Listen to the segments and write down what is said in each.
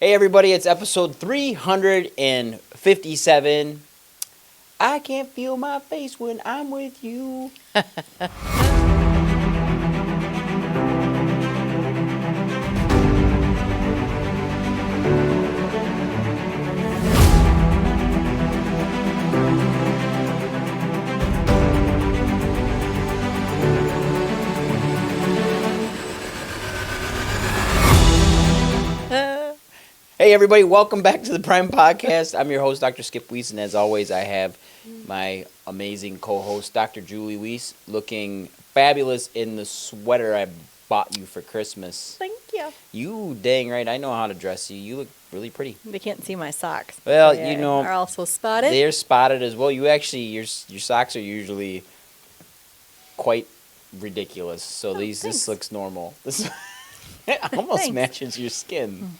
Hey everybody, it's episode 357. I can't feel my face when I'm with you. Hey everybody, welcome back to the Prime Podcast. I'm your host, Dr. Skip Wyss, and as always, I have my amazing co-host, Dr. Julie Wyss, looking fabulous in the sweater I bought you for Christmas. Thank you. You dang right, I know how to dress you. You look really pretty. They can't see my socks. Well, They you know, are also spotted. they're spotted as well. You actually, your socks are usually quite ridiculous. So this looks normal. This almost matches your skin.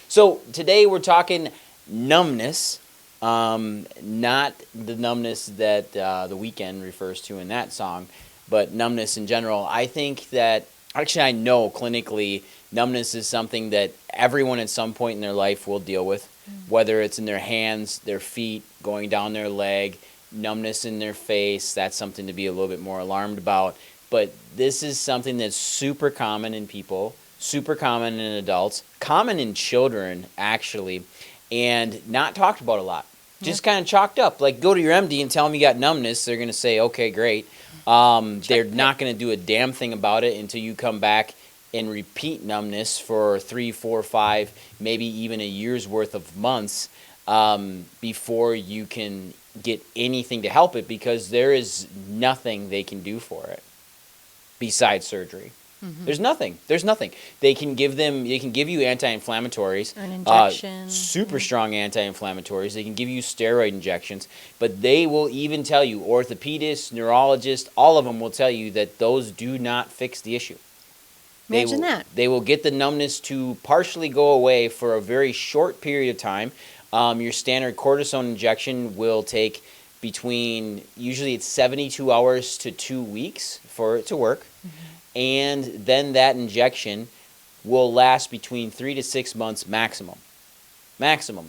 So today we're talking numbness, not the numbness that the Weeknd refers to in that song, but numbness in general. I think that, actually I know clinically, numbness is something that everyone at some point in their life will deal with, whether it's in their hands, their feet, going down their leg, numbness in their face. That's something to be a little bit more alarmed about. But this is something that's super common in people, super common in adults, common in children, actually, and not talked about a lot. Just kind of chalked up. Like, go to your MD and tell them you got numbness. They're going to say, okay, great. They're not going to do a damn thing about it until you come back and repeat numbness for 3, 4, 5, maybe even a year's worth of months before you can get anything to help it, because there is nothing they can do for it besides surgery. Mm-hmm. There's nothing. They can give you anti-inflammatories, an injection, super strong anti-inflammatories. They can give you steroid injections, but they will even tell you, orthopedists, neurologists, all of them will tell you that those do not fix the issue. Imagine that. They will get the numbness to partially go away for a very short period of time. Your standard cortisone injection will take between, usually it's 72 hours to 2 weeks for it to work. Mm-hmm. And then that injection will last between 3 to 6 months maximum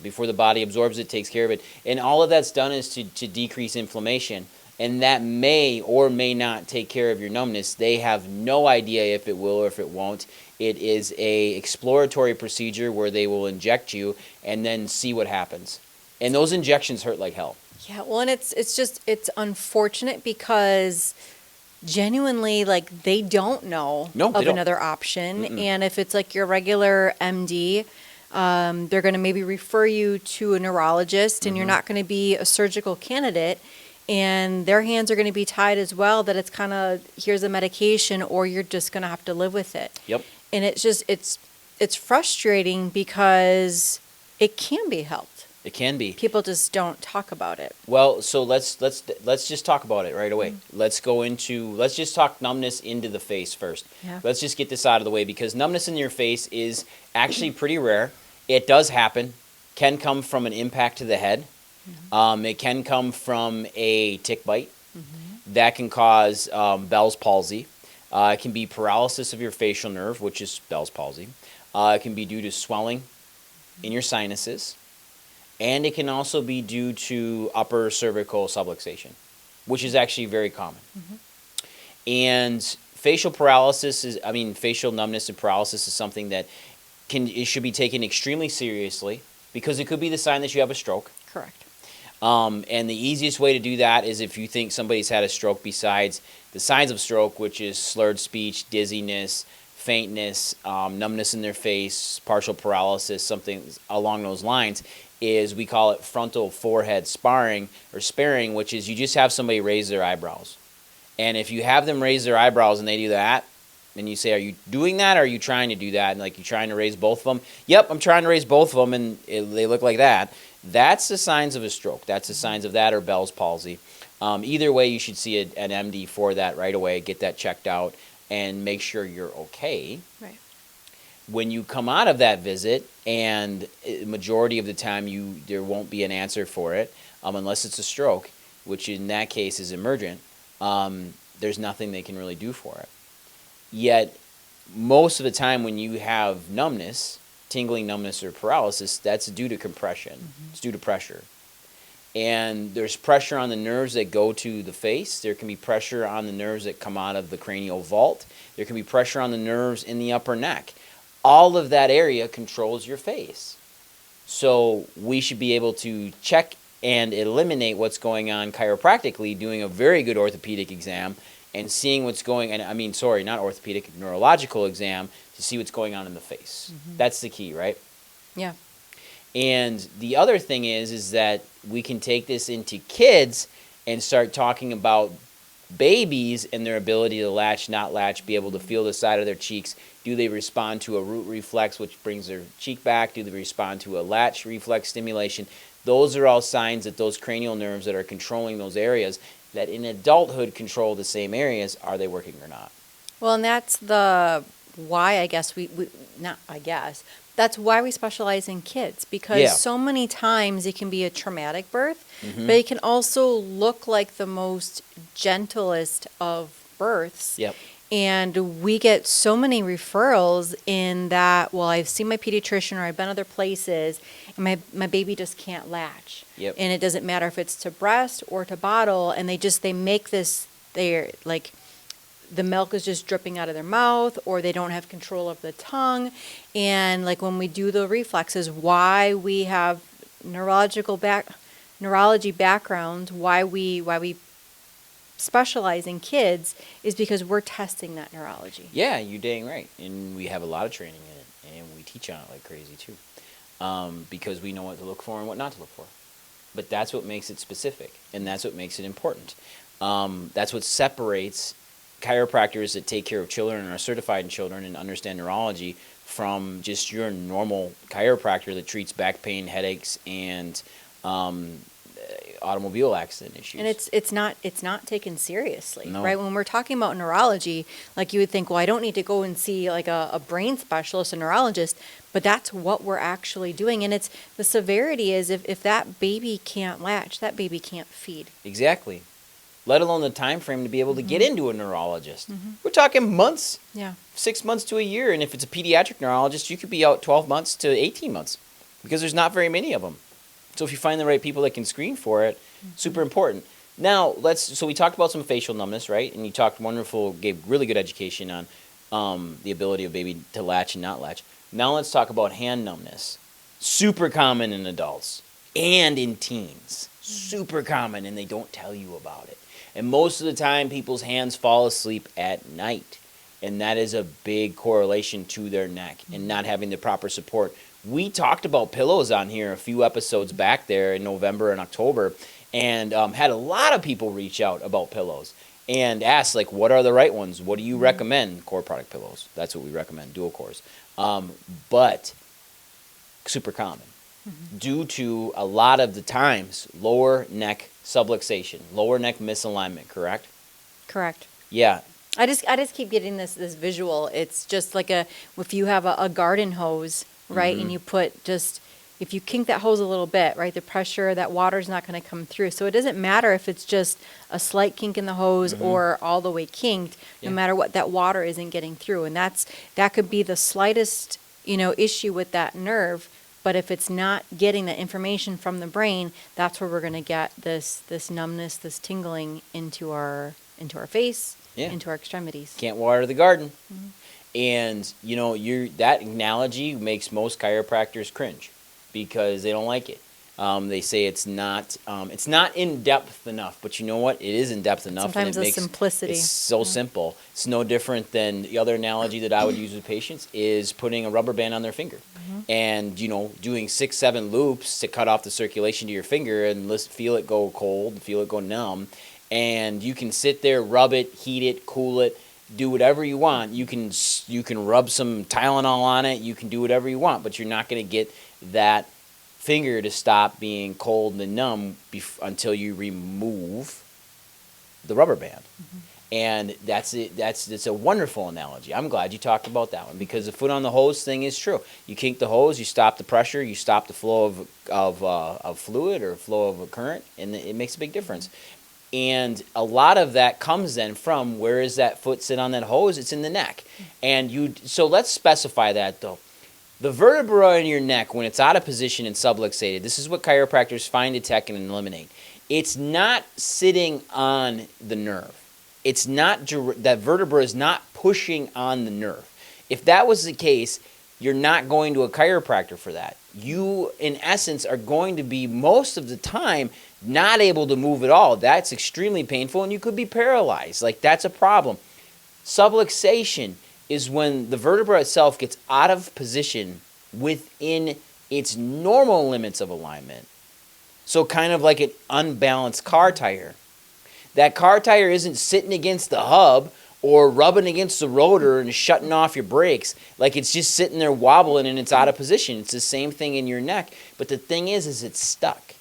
before the body absorbs it, takes care of it. And all of that's done is to decrease inflammation. And that may or may not take care of your numbness. They have no idea if it will or if it won't. It is a exploratory procedure where they will inject you and then see what happens. And those injections hurt like hell. Yeah, well, and it's unfortunate because genuinely, like, they don't know another option. Mm-mm. And if it's like your regular MD, they're going to maybe refer you to a neurologist, and you're not going to be a surgical candidate, and their hands are going to be tied as well, that it's kind of, here's a medication, or you're just going to have to live with it. Yep. And it's just, it's frustrating because it can be helped. It can be. People just don't talk about it. Well, so let's just talk about it right away. Let's just talk numbness into the face first. Yeah. Let's just get this out of the way, because numbness in your face is actually pretty rare. It does happen. Can come from an impact to the head. Mm-hmm. It can come from a tick bite. Mm-hmm. That can cause Bell's palsy. It can be paralysis of your facial nerve, which is Bell's palsy. It can be due to swelling in your sinuses. And it can also be due to upper cervical subluxation, which is actually very common. Mm-hmm. And facial numbness and paralysis is something that it should be taken extremely seriously, because it could be the sign that you have a stroke. Correct. And the easiest way to do that is if you think somebody's had a stroke, besides the signs of stroke, which is slurred speech, dizziness, faintness, numbness in their face, partial paralysis, something along those lines, is we call it frontal forehead sparing, which is you just have somebody raise their eyebrows. And if you have them raise their eyebrows and they do that, and you say, are you doing that, or are you trying to do that? And like, you trying to raise both of them? Yep, I'm trying to raise both of them, and they look like that. That's the signs of a stroke. That's the signs of that, or Bell's palsy. Either way, you should see an MD for that right away, get that checked out, and make sure you're okay. Right. When you come out of that visit, and majority of the time there won't be an answer for it, unless it's a stroke, which in that case is emergent, there's nothing they can really do for it. Yet, most of the time when you have numbness, tingling, numbness, or paralysis, that's due to compression. It's due to pressure. And there's pressure on the nerves that go to the face. There can be pressure on the nerves that come out of the cranial vault. There can be pressure on the nerves in the upper neck. All of that area controls your face. So we should be able to check and eliminate what's going on chiropractically, doing a very good orthopedic exam and seeing what's going on. I mean, sorry, not orthopedic, neurological exam to see what's going on in the face. That's the key, right? Yeah. And the other thing is that we can take this into kids and start talking about babies and their ability to latch, not latch, be able to feel the side of their cheeks. Do they respond to a root reflex, which brings their cheek back? Do they respond to a latch reflex stimulation? Those are all signs that those cranial nerves that are controlling those areas, that in adulthood control the same areas, are they working or not? Well, and that's the why I guess that's why we specialize in kids, because so many times it can be a traumatic birth, but it can also look like the most gentlest of births. Yep. And we get so many referrals in that, well, I've seen my pediatrician or I've been other places and my baby just can't latch. Yep. And it doesn't matter if it's to breast or to bottle, and they make this, they're like, the milk is just dripping out of their mouth, or they don't have control of the tongue. And like when we do the reflexes, why we have neurology background, why we specialize in kids is because we're testing that neurology. Yeah, you're dang right. And we have a lot of training in it, and we teach on it like crazy too, because we know what to look for and what not to look for. But that's what makes it specific, and that's what makes it important. That's what separates chiropractors that take care of children and are certified in children and understand neurology from just your normal chiropractor that treats back pain, headaches, and automobile accident issues. And it's not taken seriously, No. right? When we're talking about neurology, like you would think, well, I don't need to go and see like a brain specialist, a neurologist, but that's what we're actually doing. And it's the severity is if that baby can't latch, that baby can't feed. Exactly. Let alone the time frame to be able to get into a neurologist. We're talking months. Yeah. 6 months to a year. And if it's a pediatric neurologist, you could be out 12 months to 18 months because there's not very many of them. So if you find the right people that can screen for it, super important. Now, so we talked about some facial numbness, right? And you gave really good education on the ability of baby to latch and not latch. Now let's talk about hand numbness. Super common in adults and in teens. Super common, and they don't tell you about it. And most of the time, people's hands fall asleep at night. And that is a big correlation to their neck and not having the proper support. We talked about pillows on here a few episodes back there in November and October, and had a lot of people reach out about pillows and ask, like, what are the right ones? What do you recommend? Core product pillows. That's what we recommend, dual cores. But super common due to a lot of the times lower neck subluxation, lower neck misalignment, correct? Correct. Yeah. I just keep getting this visual. It's just like if you have a garden hose, right, and you put if you kink that hose a little bit, right, the pressure, that water's not going to come through. So it doesn't matter if it's just a slight kink in the hose or all the way kinked, no matter what, that water isn't getting through. And that could be the slightest, issue with that nerve. But if it's not getting the information from the brain, that's where we're going to get this numbness, this tingling into our face, into our extremities. Can't water the garden. And that analogy makes most chiropractors cringe because they don't like it. They say it's not in depth enough, but you know what? It is in depth enough. Sometimes and the simplicity. It's so simple. It's no different than the other analogy that I would use with patients is putting a rubber band on their finger, and doing 6-7 loops to cut off the circulation to your finger and feel it go cold, feel it go numb, and you can sit there, rub it, heat it, cool it, do whatever you want. You can rub some Tylenol on it. You can do whatever you want, but you're not going to get that finger to stop being cold and numb until you remove the rubber band. And that's it. It's a wonderful analogy. I'm glad you talked about that one because the foot on the hose thing is true. You kink the hose, you stop the pressure, you stop the flow of fluid or flow of a current, and it makes a big difference. And a lot of that comes then from where is that foot sit on that hose? It's in the neck. And so let's specify that though. The vertebra in your neck, when it's out of position and subluxated, this is what chiropractors find, detect, and eliminate. It's not sitting on the nerve. It's not, that vertebra is not pushing on the nerve. If that was the case, you're not going to a chiropractor for that. You, in essence, are going to be, most of the time, not able to move at all. That's extremely painful, and you could be paralyzed. Like, that's a problem. Subluxation is when the vertebra itself gets out of position within its normal limits of alignment. So kind of like an unbalanced car tire. That car tire isn't sitting against the hub or rubbing against the rotor and shutting off your brakes. Like, it's just sitting there wobbling and it's out of position. It's the same thing in your neck. But the thing is it's stuck.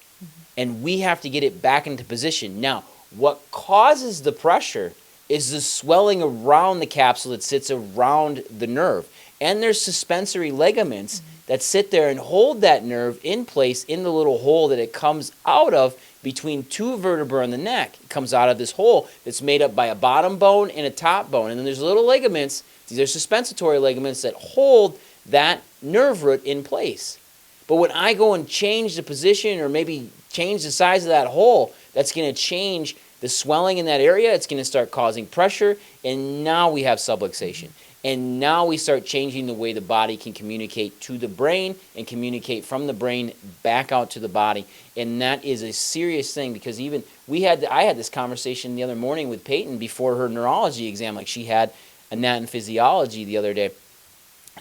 And we have to get it back into position. Now, what causes the pressure is the swelling around the capsule that sits around the nerve. And there's suspensory ligaments that sit there and hold that nerve in place in the little hole that it comes out of between two vertebrae in the neck. It comes out of this hole that's made up by a bottom bone and a top bone. And then there's little ligaments. These are suspensory ligaments that hold that nerve root in place. But when I go and change the position or maybe change the size of that hole, that's going to change the swelling in that area. It's going to start causing pressure, and now we have subluxation. And now we start changing the way the body can communicate to the brain and communicate from the brain back out to the body. And that is a serious thing, because even I had this conversation the other morning with Peyton before her neurology exam. Like, she had anat and physiology the other day.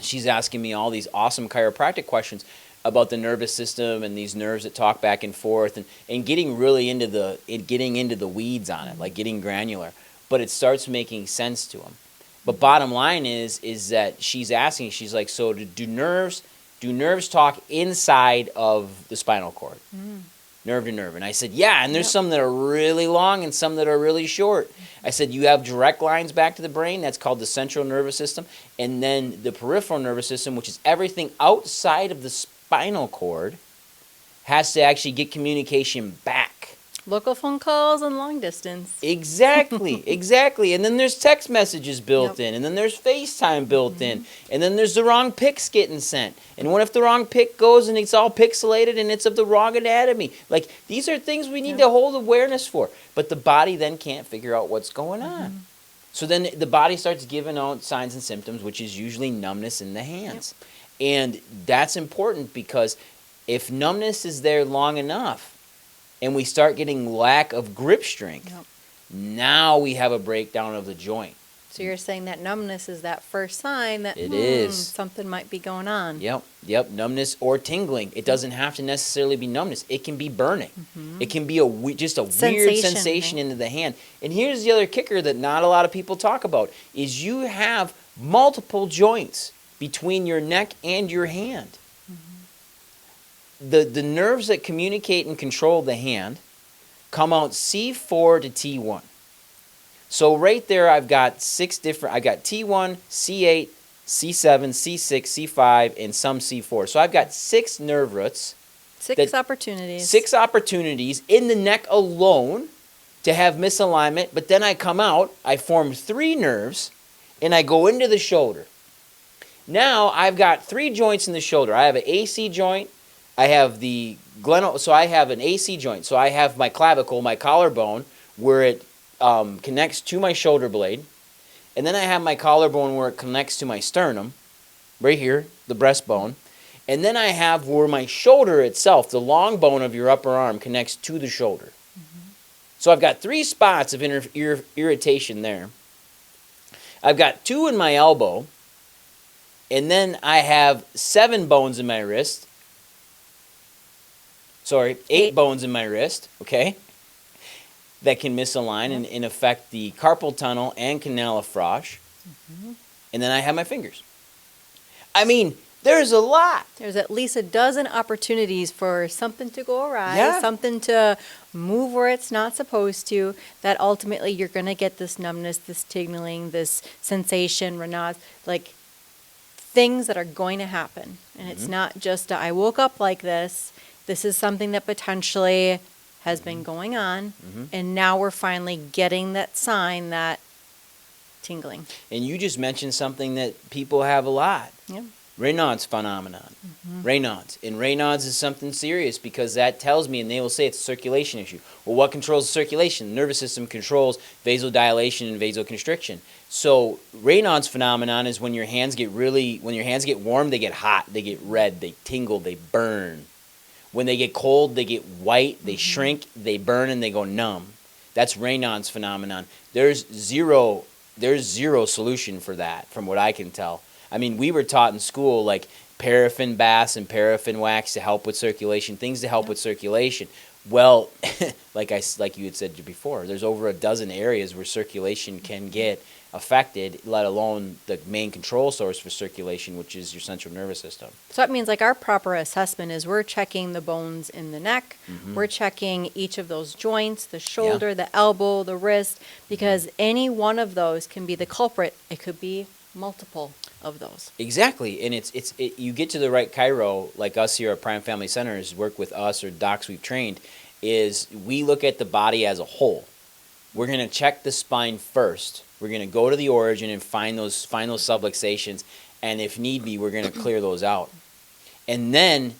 She's asking me all these awesome chiropractic questions about the nervous system and these nerves that talk back and forth, and getting really into the weeds on it, like getting granular. But it starts making sense to them. But bottom line is that she's asking, she's like, so do nerves talk inside of the spinal cord? Nerve to nerve. And I said, yeah, and there's some that are really long and some that are really short. I said, you have direct lines back to the brain. That's called the central nervous system. And then the peripheral nervous system, which is everything outside of the spinal cord, has to actually get communication back. Local phone calls and long distance. Exactly, exactly. And then there's text messages built in, and then there's FaceTime built in, and then there's the wrong pics getting sent. And what if the wrong pic goes and it's all pixelated and it's of the wrong anatomy? Like, these are things we need to hold awareness for. But the body then can't figure out what's going on. So then the body starts giving out signs and symptoms, which is usually numbness in the hands. And that's important, because if numbness is there long enough, and we start getting lack of grip strength, now we have a breakdown of the joint. So you're saying that numbness is that first sign that it is something might be going on. Yep, numbness or tingling. It doesn't have to necessarily be numbness. It can be burning. It can be just a weird sensation into the hand. And here's the other kicker that not a lot of people talk about, is you have multiple joints between your neck and your hand. The nerves that communicate and control the hand come out C4 to T1. So right there, I've got T1, C8, C7, C6, C5, and some C4. So I've got 6 nerve roots. 6 opportunities. 6 opportunities in the neck alone to have misalignment. But then I come out, I form 3 nerves, and I go into the shoulder. Now I've got 3 joints in the shoulder. I have an AC joint. I have the so I have an AC joint. So I have my clavicle, my collarbone, where it connects to my shoulder blade. And then I have my collarbone where it connects to my sternum, right here, the breastbone. And then I have where my shoulder itself, the long bone of your upper arm, connects to the shoulder. So I've got 3 spots of irritation there. I've got 2 in my elbow. And then I have 7 bones in my wrist. 8 bones in my wrist, okay, that can misalign and affect the carpal tunnel and canal of Frosch. And then I have my fingers. I mean, there's a lot. There's at least a dozen opportunities for something to go awry, something to move where it's not supposed to, that ultimately you're going to get this numbness, this tingling, this sensation, Raynauds, like things that are going to happen. And it's not just I woke up like this. This is something that potentially has been going on, and now we're finally getting that sign, that tingling. And you just mentioned something that people have a lot. Raynauds phenomenon. Raynauds. And Raynauds is something serious because that tells me, and they will say it's a circulation issue. Well, what controls the circulation? The nervous system controls vasodilation and vasoconstriction. So Raynauds phenomenon is when your hands get warm, they get hot, they get red, they tingle, they burn. When they get cold, they get white, they shrink, they burn, and they go numb. That's Raynauds phenomenon. There's zero solution for that, from what I can tell. I mean, we were taught in school like paraffin baths and paraffin wax to help with circulation, things to help with circulation. Well, like you had said before, there's over a dozen areas where circulation can get affected, let alone the main control source for circulation, which is your central nervous system. So that means like our proper assessment is we're checking the bones in the neck, we're checking each of those joints, the shoulder, the elbow, the wrist, because any one of those can be the culprit. It could be multiple of those. Exactly, and you get to the right chiro, like us here at Prime Family Centers, work with us or docs we've trained, is we look at the body as a whole. We're going to check the spine first. We're going to go to the origin and find those subluxations, and if need be, we're going to clear those out. And then,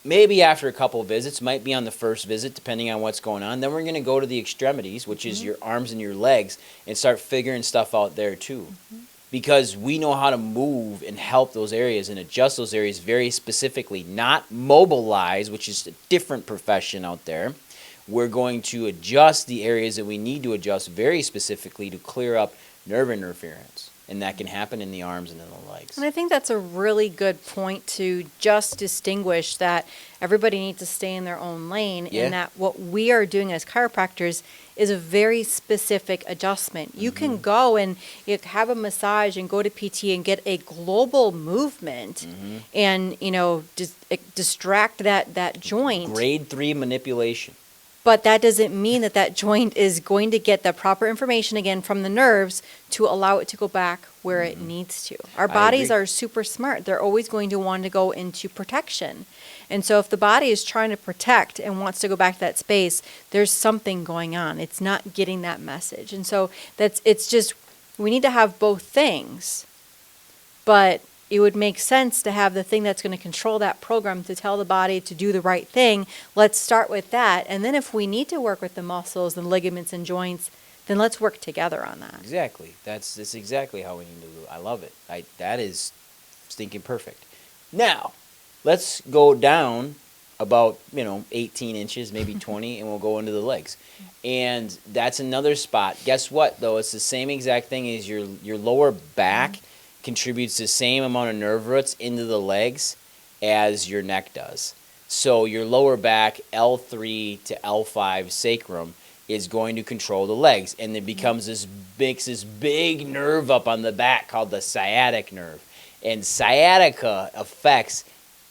maybe after a couple of visits, might be on the first visit, depending on what's going on, then we're going to go to the extremities, which is your arms and your legs, and start figuring stuff out there too. Because we know how to move and help those areas and adjust those areas very specifically, not mobilize, which is a different profession out there. We're going to adjust the areas that we need to adjust very specifically to clear up nerve interference. And that can happen in the arms and in the legs. And I think that's a really good point to just distinguish that everybody needs to stay in their own lane, and that what we are doing as chiropractors is a very specific adjustment. You can go and have a massage and go to PT and get a global movement and, distract that joint. Grade 3 manipulation. But that doesn't mean that joint is going to get the proper information again from the nerves to allow it to go back where it needs to. Our bodies are super smart. They're always going to want to go into protection. And so if the body is trying to protect and wants to go back to that space, there's something going on. It's not getting that message. And so it's just, we need to have both things. But it would make sense to have the thing that's going to control that program to tell the body to do the right thing. Let's start with that. And then if we need to work with the muscles and ligaments and joints, then let's work together on that. Exactly. That's exactly how we need to do it. I love it. That is stinking perfect. Now, let's go down about 18 inches, maybe 20, and we'll go into the legs. And that's another spot. Guess what, though? It's the same exact thing as your lower back contributes the same amount of nerve roots into the legs as your neck does. So your lower back, L3 to L5 sacrum, is going to control the legs. And it becomes this big nerve up on the back called the sciatic nerve. And sciatica affects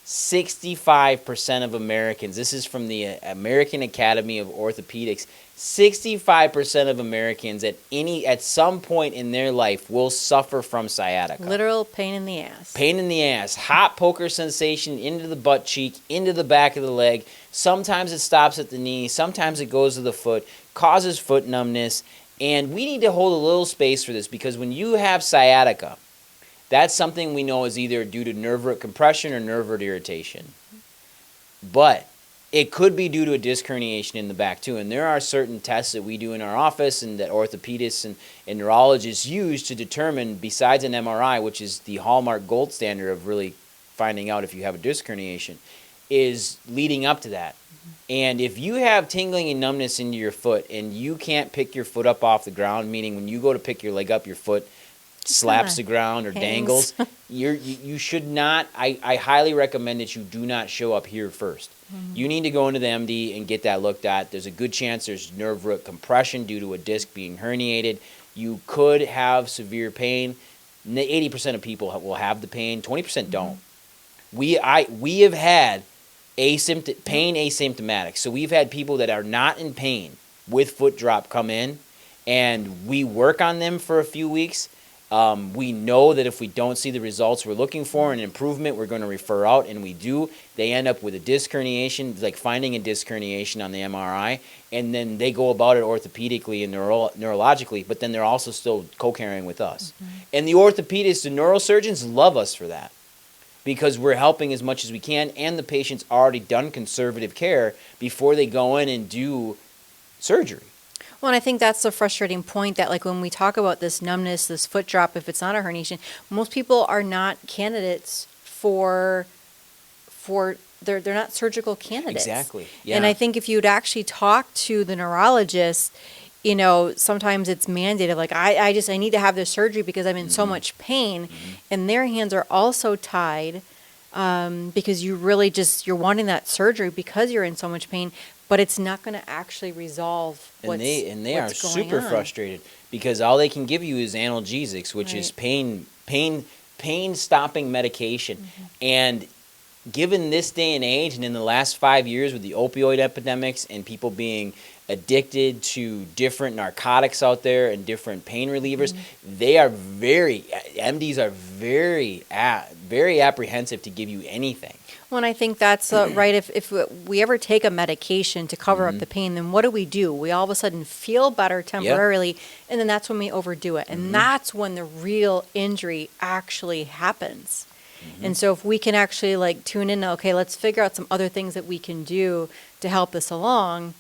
65% of Americans. This is from the American Academy of Orthopedics. 65% of Americans at some point in their life will suffer from sciatica. Literal pain in the ass. Pain in the ass. Hot poker sensation into the butt cheek, into the back of the leg. Sometimes it stops at the knee. Sometimes it goes to the foot. Causes foot numbness. And we need to hold a little space for this, because when you have sciatica, that's something we know is either due to nerve root compression or nerve root irritation. But it could be due to a disc herniation in the back too. And there are certain tests that we do in our office and that orthopedists and neurologists use to determine, besides an MRI, which is the hallmark gold standard of really finding out if you have a disc herniation, is leading up to that. And if you have tingling and numbness into your foot and you can't pick your foot up off the ground, meaning when you go to pick your leg up, your foot slaps the ground or dangles, you should not, I highly recommend that you do not show up here first. You need to go into the MD and get that looked at. There's a good chance there's nerve root compression due to a disc being herniated. You could have severe pain. 80% of people will have the pain. 20% don't. We have had pain asymptomatic. So we've had people that are not in pain with foot drop come in, and we work on them for a few weeks. We know that if we don't see the results we're looking for, an improvement, we're going to refer out, and we do. They end up with a disc herniation, like finding a disc herniation on the MRI, and then they go about it orthopedically and neurologically, but then they're also still co-carrying with us. And the orthopedists and neurosurgeons love us for that. because we're helping as much as we can, and the patient's already done conservative care before they go in and do surgery. Well, and I think that's the frustrating point, that like when we talk about this numbness, this foot drop, if it's not a herniation, most people are not candidates for they're not surgical candidates. Exactly. Yeah. And I think if you'd actually talk to the neurologist, you know, sometimes it's mandated, like I need to have this surgery because I'm in so much pain, and their hands are also tied because you're wanting that surgery because you're in so much pain, but it's not going to actually resolve what's going on. And they are super frustrated because all they can give you is analgesics, which is pain stopping medication. And given this day and age, and in the last 5 years with the opioid epidemics and people being addicted to different narcotics out there and different pain relievers, MDs are very apprehensive to give you anything. Well, and I think that's right. If we ever take a medication to cover up the pain, then what do? We all of a sudden feel better temporarily, and then that's when we overdo it. And that's when the real injury actually happens. And so if we can actually like tune in, okay, let's figure out some other things that we can do to help this along.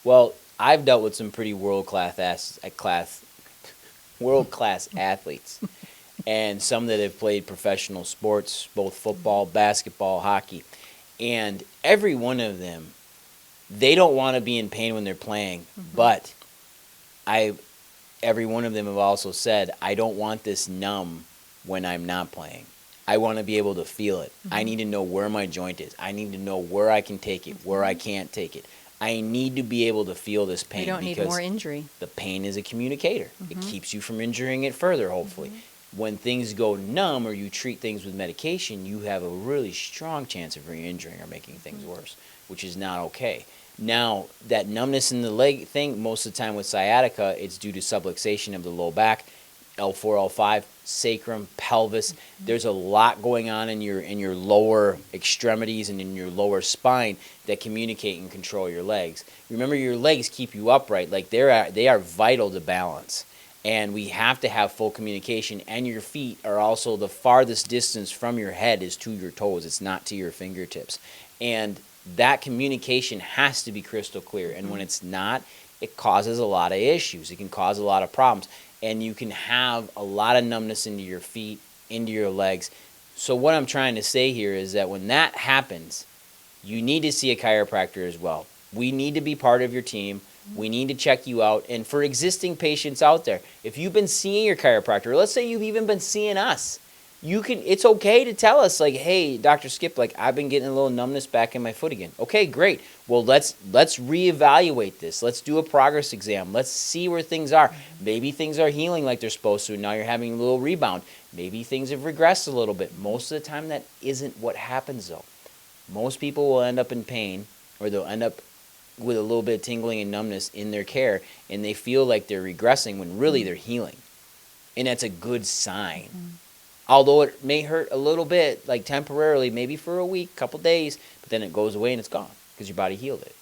Well, I've dealt with some pretty world-class athletes, and some that have played professional sports, both football, basketball, hockey, and every one of them, they don't want to be in pain when they're playing, but every one of them have also said, I don't want this numb when I'm not playing. I want to be able to feel it. I need to know where my joint is. I need to know where I can take it, where I can't take it. I need to be able to feel this pain. You don't need more injury. The pain is a communicator. It keeps you from injuring it further, hopefully. When things go numb or you treat things with medication, you have a really strong chance of re-injuring or making things worse, which is not okay. Now, that numbness in the leg thing, most of the time with sciatica, it's due to subluxation of the low back, L4, L5, sacrum, pelvis. There's a lot going on in your lower extremities and in your lower spine that communicate and control your legs. Remember, your legs keep you upright. Like they are vital to balance. And we have to have full communication. And your feet are also the farthest distance from your head is to your toes. It's not to your fingertips. And that communication has to be crystal clear. And when it's not, it causes a lot of issues. It can cause a lot of problems. And you can have a lot of numbness into your feet, into your legs. So what I'm trying to say here is that when that happens, you need to see a chiropractor as well. We need to be part of your team. We need to check you out. And for existing patients out there, if you've been seeing your chiropractor, or let's say you've even been seeing us, it's okay to tell us, like, hey, Dr. Skip, like, I've been getting a little numbness back in my foot again. Okay, great. Well, let's reevaluate this. Let's do a progress exam. Let's see where things are. Maybe things are healing like they're supposed to, and now you're having a little rebound. Maybe things have regressed a little bit. Most of the time, that isn't what happens, though. Most people will end up in pain, or they'll end up with a little bit of tingling and numbness in their care, and they feel like they're regressing when really they're healing. And that's a good sign. Although it may hurt a little bit, like temporarily, maybe for a week, couple days, but then it goes away and it's gone because your body healed it.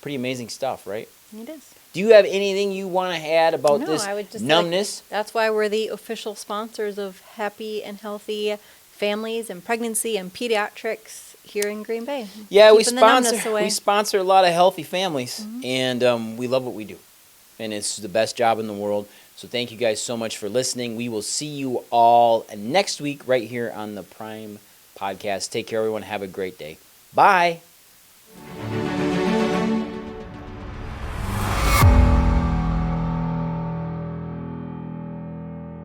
Pretty amazing stuff, right? It is. Do you have anything you want to add about this I would just numbness? That's why we're the official sponsors of happy and healthy families and pregnancy and pediatrics here in Green Bay. Yeah, we sponsor a lot of healthy families, and we love what we do. And it's the best job in the world. So thank you guys so much for listening. We will see you all next week right here on the Prime Podcast. Take care, everyone. Have a great day. Bye.